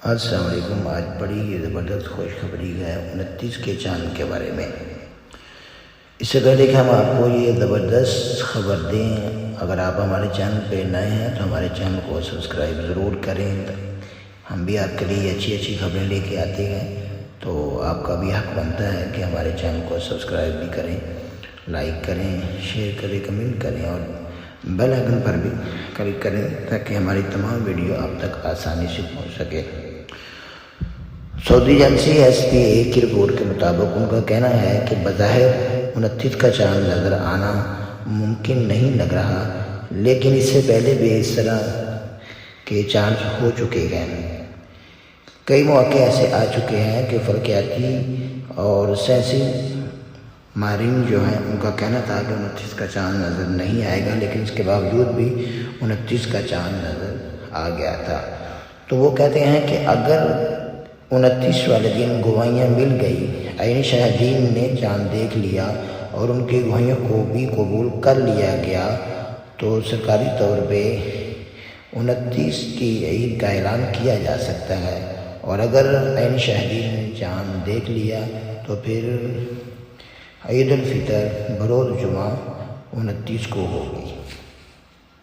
السلام علیکم۔ آج بڑی زبردست خوشخبری ہے 29 کے چاند کے بارے میں۔ اس سے پہلے کہ ہم آپ کو یہ زبردست خبر دیں، اگر آپ ہمارے چینل پہ نئے ہیں تو ہمارے چینل کو سبسکرائب ضرور کریں۔ ہم بھی آپ کے لیے اچھی اچھی خبریں لے کے آتے ہیں، تو آپ کا بھی حق بنتا ہے کہ ہمارے چینل کو سبسکرائب بھی کریں، لائک کریں، شیئر کریں، کمنٹ کریں اور بیل آئیکن پر بھی کلک کریں تاکہ ہماری تمام ویڈیو آپ تک آسانی سے پہنچ سکے۔ سعودی ایجنسی SPA کی رپورٹ کے مطابق ان کا کہنا ہے کہ بظاہر 29 کا چاند نظر آنا ممکن نہیں لگ رہا، لیکن اس سے پہلے بھی اس طرح کے چاند ہو چکے ہیں۔ کئی مواقع ایسے آ چکے ہیں کہ فلکیاتی اور سائنسی ماہرین جو ہیں ان کا کہنا تھا کہ 29 کا چاند نظر نہیں آئے گا، لیکن اس کے باوجود بھی 29 کا چاند نظر آ گیا تھا۔ تو وہ کہتے ہیں کہ اگر 29 والے دن گواہیاں مل گئی، عینی شاہدین نے چاند دیکھ لیا اور ان کی گواہیوں کو بھی قبول کر لیا گیا، تو سرکاری طور پہ 29 کی عید کا اعلان کیا جا سکتا ہے۔ اور اگر عینی شاہدین نے چاند دیکھ لیا تو پھر عید الفطر بروز جمعہ 29 کو ہوگی۔